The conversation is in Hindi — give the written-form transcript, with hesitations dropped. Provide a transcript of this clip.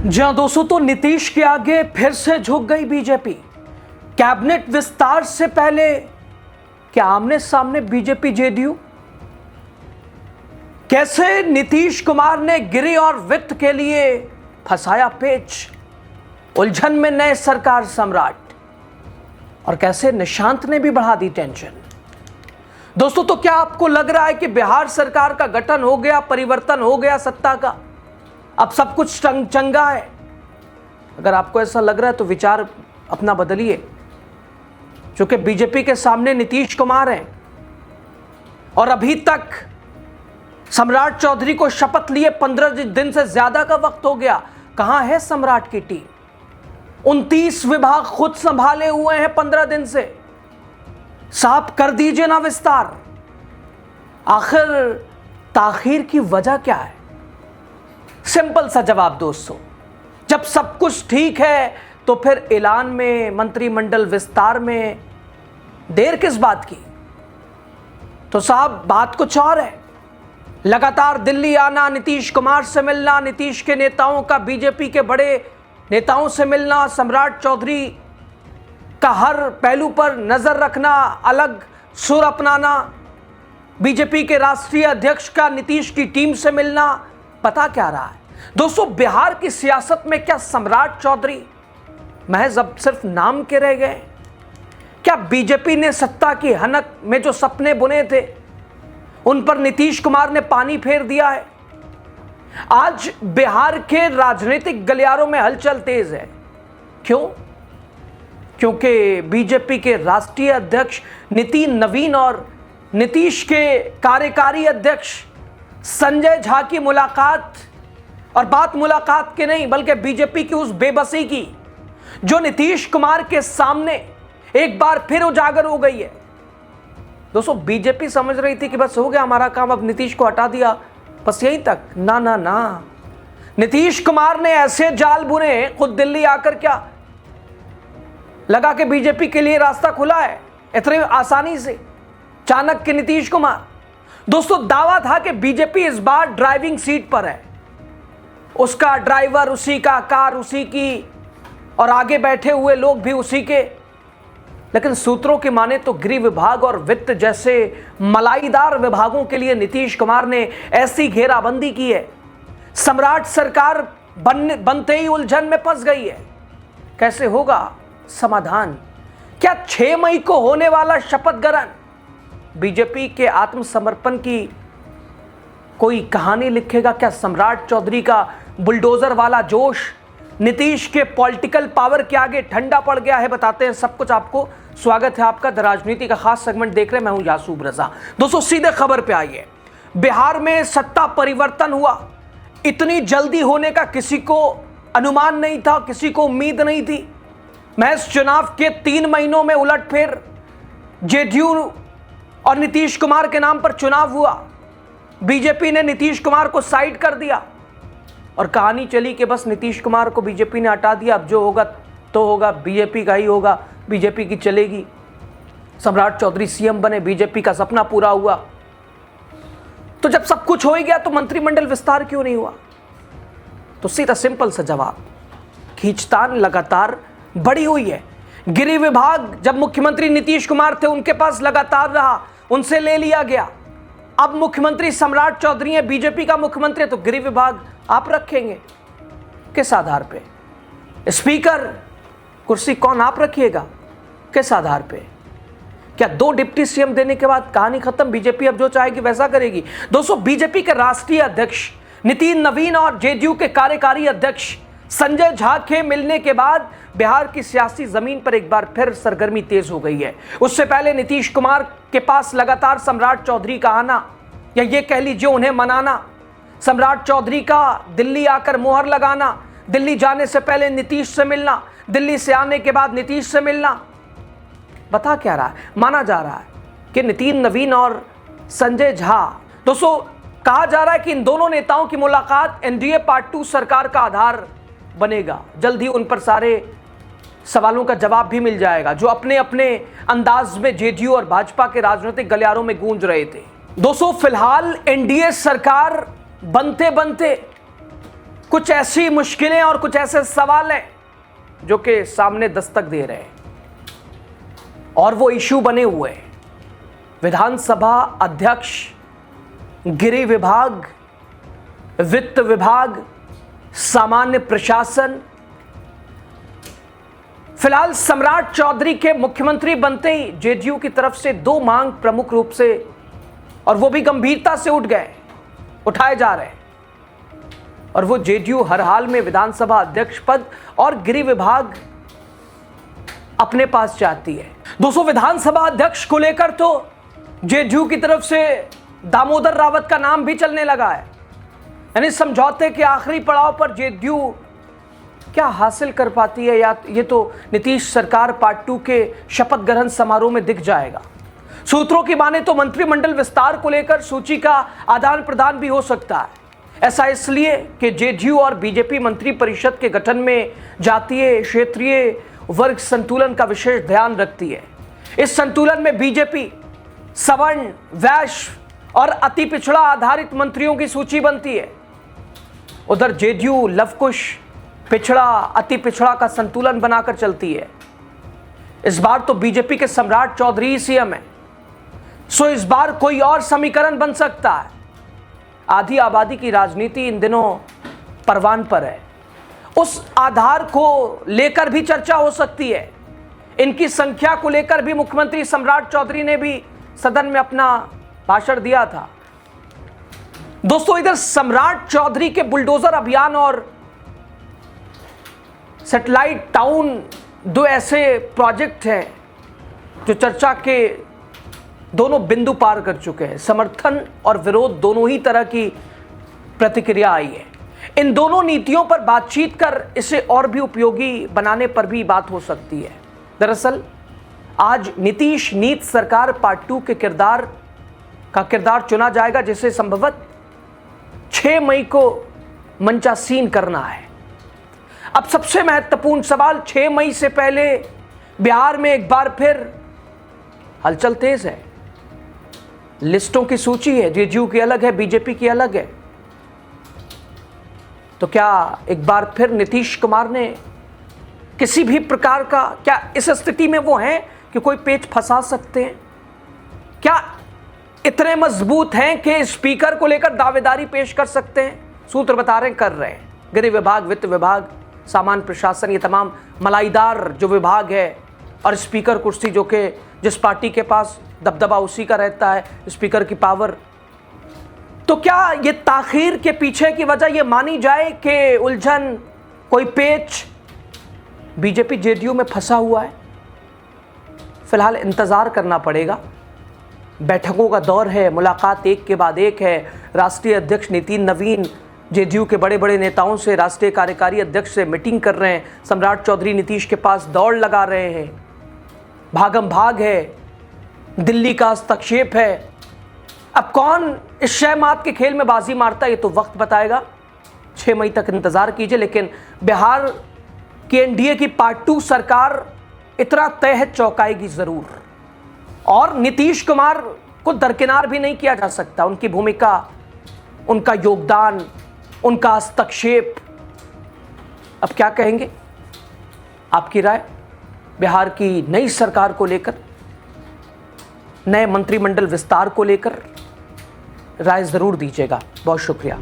जी हां दोस्तों, तो नीतीश के आगे फिर से झुक गई बीजेपी। कैबिनेट विस्तार से पहले क्या आमने सामने बीजेपी जेडीयू? कैसे नीतीश कुमार ने गिरी और वित्त के लिए फंसाया पेच, उलझन में नए सरकार सम्राट, और कैसे निशांत ने भी बढ़ा दी टेंशन। दोस्तों, तो क्या आपको लग रहा है कि बिहार सरकार का गठन हो गया, परिवर्तन हो गया सत्ता का, अब सब कुछ चंगा है? अगर आपको ऐसा लग रहा है तो विचार अपना बदलिए, क्योंकि बीजेपी के सामने नीतीश कुमार हैं और अभी तक सम्राट चौधरी को शपथ लिए 15 दिन से ज्यादा का वक्त हो गया। कहां है सम्राट की टीम? 29 विभाग खुद संभाले हुए हैं 15 दिन से। साहब कर दीजिए ना विस्तार। आखिर ताखीर की वजह क्या है? सिंपल सा जवाब दोस्तों, जब सब कुछ ठीक है तो फिर ऐलान में, मंत्रिमंडल विस्तार में देर किस बात की? तो साहब बात कुछ और है। लगातार दिल्ली आना, नीतीश कुमार से मिलना, नीतीश के नेताओं का बीजेपी के बड़े नेताओं से मिलना, सम्राट चौधरी का हर पहलू पर नजर रखना, अलग सुर अपनाना, बीजेपी के राष्ट्रीय अध्यक्ष का नीतीश की टीम से मिलना, पता क्या रहा है दोस्तों? बिहार की सियासत में क्या सम्राट चौधरी महज अब सिर्फ नाम के रह गए? क्या बीजेपी ने सत्ता की हनक में जो सपने बुने थे उन पर नीतीश कुमार ने पानी फेर दिया है? आज बिहार के राजनीतिक गलियारों में हलचल तेज है। क्यों? क्योंकि बीजेपी के राष्ट्रीय अध्यक्ष नितिन नवीन और नीतीश के कार्यकारी अध्यक्ष संजय झा की मुलाकात, और बात मुलाकात की नहीं बल्कि बीजेपी की उस बेबसी की जो नीतीश कुमार के सामने एक बार फिर उजागर हो गई है। दोस्तों, बीजेपी समझ रही थी कि बस हो गया हमारा काम, अब नीतीश को हटा दिया, बस यहीं तक। ना ना ना, नीतीश कुमार ने ऐसे जाल बुने, खुद दिल्ली आकर क्या लगा कि बीजेपी के लिए रास्ता खुला है इतनी आसानी से? चाणक्य नीतीश कुमार। दोस्तों, दावा था कि बीजेपी इस बार ड्राइविंग सीट पर है, उसका ड्राइवर उसी का, कार उसी की, और आगे बैठे हुए लोग भी उसी के। लेकिन सूत्रों की माने तो गृह विभाग और वित्त जैसे मलाईदार विभागों के लिए नीतीश कुमार ने ऐसी घेराबंदी की है, सम्राट सरकार बनते ही उलझन में फंस गई है। कैसे होगा समाधान? क्या 6 मई को होने वाला शपथ ग्रहण बीजेपी के आत्मसमर्पण की कोई कहानी लिखेगा? क्या सम्राट चौधरी का बुलडोजर वाला जोश नीतीश के पॉलिटिकल पावर के आगे ठंडा पड़ गया है? बताते हैं सब कुछ आपको। स्वागत है आपका द राजनीति का खास सेगमेंट देख रहे हैं, मैं हूं यासूब रजा। दोस्तों, सीधे खबर पे आइए। बिहार में सत्ता परिवर्तन हुआ, इतनी जल्दी होने का किसी को अनुमान नहीं था, किसी को उम्मीद नहीं थी। महज चुनाव के 3 महीनों में उलटफेर, जेडीयू और नीतीश कुमार के नाम पर चुनाव हुआ, बीजेपी ने नीतीश कुमार को साइड कर दिया और कहानी चली कि बस नीतीश कुमार को बीजेपी ने हटा दिया, अब जो होगा तो होगा, बीजेपी का ही होगा, बीजेपी की चलेगी। सम्राट चौधरी सीएम बने, बीजेपी का सपना पूरा हुआ। तो जब सब कुछ हो ही गया तो मंत्रिमंडल विस्तार क्यों नहीं हुआ? तो सीधा सिंपल सा जवाब, खींचतान लगातार बढ़ी हुई है। गृह विभाग जब मुख्यमंत्री नीतीश कुमार थे उनके पास लगातार रहा, उनसे ले लिया गया। अब मुख्यमंत्री सम्राट चौधरी है, बीजेपी का मुख्यमंत्री है, तो गृह विभाग आप रखेंगे किस आधार पे? स्पीकर कुर्सी कौन आप रखिएगा? किस आधार पे? क्या 2 डिप्टी सीएम देने के बाद कहानी खत्म? बीजेपी अब जो चाहेगी वैसा करेगी? दोस्तों, बीजेपी के राष्ट्रीय अध्यक्ष नितिन नवीन और जेडीयू के कार्यकारी अध्यक्ष संजय झा के मिलने के बाद बिहार की सियासी जमीन पर एक बार फिर सरगर्मी तेज हो गई है। उससे पहले नीतीश कुमार के पास लगातार सम्राट चौधरी का आना, या ये कह लीजिए उन्हें मनाना, सम्राट चौधरी का दिल्ली आकर मोहर लगाना, दिल्ली जाने से पहले नीतीश से मिलना, दिल्ली से आने के बाद नीतीश से मिलना। बता क्या रहा है? माना जा रहा है कि नितिन नवीन और संजय झा, दोस्तों कहा जा रहा है कि इन दोनों नेताओं की मुलाकात एनडीए पार्ट 2 सरकार का आधार बनेगा। जल्द ही उन पर सारे सवालों का जवाब भी मिल जाएगा जो अपने अपने अंदाज में जेडीयू और भाजपा के राजनीतिक गलियारों में गूंज रहे थे। दोस्तों, फिलहाल एनडीए सरकार बनते बनते कुछ ऐसी मुश्किलें और कुछ ऐसे सवाल हैं जो कि सामने दस्तक दे रहे हैं और वो इशू बने हुए हैं। विधानसभा अध्यक्ष, गृह विभाग, वित्त विभाग, सामान्य प्रशासन। फिलहाल सम्राट चौधरी के मुख्यमंत्री बनते ही जेडीयू की तरफ से दो मांग प्रमुख रूप से और वो भी गंभीरता से उठाए जा रहे हैं और वो जेडीयू हर हाल में विधानसभा अध्यक्ष पद और गृह विभाग अपने पास चाहती है। दोस्तों, विधानसभा अध्यक्ष को लेकर तो जेडीयू की तरफ से दामोदर रावत का नाम भी चलने लगा है। यानी समझौते के आखिरी पड़ाव पर जेडीयू क्या हासिल कर पाती है, या ये तो नीतीश सरकार पार्ट 2 के शपथ ग्रहण समारोह में दिख जाएगा। सूत्रों की माने तो मंत्रिमंडल विस्तार को लेकर सूची का आदान प्रदान भी हो सकता है। ऐसा इसलिए कि जेडीयू और बीजेपी मंत्री परिषद के गठन में जातीय क्षेत्रीय वर्ग संतुलन का विशेष ध्यान रखती है। इस संतुलन में बीजेपी सवर्ण, वैश्य और अति पिछड़ा आधारित मंत्रियों की सूची बनती है। उधर जेडीयू लवकुश, पिछड़ा, अति पिछड़ा का संतुलन बनाकर चलती है। इस बार तो बीजेपी के सम्राट चौधरी ही सीएम है, सो इस बार कोई और समीकरण बन सकता है। आधी आबादी की राजनीति इन दिनों परवान पर है, उस आधार को लेकर भी चर्चा हो सकती है। इनकी संख्या को लेकर भी मुख्यमंत्री सम्राट चौधरी ने भी सदन में अपना भाषण दिया था। दोस्तों, इधर सम्राट चौधरी के बुलडोजर अभियान और सैटेलाइट टाउन दो ऐसे प्रोजेक्ट हैं जो चर्चा के दोनों बिंदु पार कर चुके हैं। समर्थन और विरोध दोनों ही तरह की प्रतिक्रिया आई है। इन दोनों नीतियों पर बातचीत कर इसे और भी उपयोगी बनाने पर भी बात हो सकती है। दरअसल आज नीतीश नीत सरकार पार्ट 2 के किरदार चुना जाएगा, जिसे संभवतः 6 मई को मंचासीन करना है। अब सबसे महत्वपूर्ण सवाल, 6 मई से पहले बिहार में एक बार फिर हलचल तेज है। लिस्टों की सूची है, जेडीयू की अलग है, बीजेपी की अलग है। तो क्या एक बार फिर नीतीश कुमार ने किसी भी प्रकार का, क्या इस स्थिति में वो हैं कि कोई पेच फंसा सकते हैं? क्या इतने मजबूत हैं कि स्पीकर को लेकर दावेदारी पेश कर सकते हैं? सूत्र बता रहे हैं, कर रहे हैं। गृह विभाग, वित्त विभाग, सामान्य प्रशासन, ये तमाम मलाईदार जो विभाग है और स्पीकर कुर्सी, जो कि जिस पार्टी के पास दबदबा उसी का रहता है, स्पीकर की पावर। तो क्या ये ताखीर के पीछे की वजह ये मानी जाए कि उलझन, कोई पेच बीजेपी जेडीयू में फंसा हुआ है? फिलहाल इंतजार करना पड़ेगा। बैठकों का दौर है, मुलाकात एक के बाद एक है। राष्ट्रीय अध्यक्ष नितिन नवीन जेडीयू के बड़े बड़े नेताओं से, राष्ट्रीय कार्यकारी अध्यक्ष से मीटिंग कर रहे हैं। सम्राट चौधरी नीतीश के पास दौड़ लगा रहे हैं। भागम भाग है, दिल्ली का हस्तक्षेप है। अब कौन इस शहमात के खेल में बाजी मारता है, ये तो वक्त बताएगा। 6 मई तक इंतजार कीजिए। लेकिन बिहार की एनडीए की पार्ट 2 सरकार इतना तय है, चौंकाएगी जरूर। और नीतीश कुमार को दरकिनार भी नहीं किया जा सकता। उनकी भूमिका, उनका योगदान, उनका हस्तक्षेप। अब क्या कहेंगे? आपकी राय बिहार की नई सरकार को लेकर, नए मंत्रिमंडल विस्तार को लेकर राय जरूर दीजिएगा। बहुत शुक्रिया।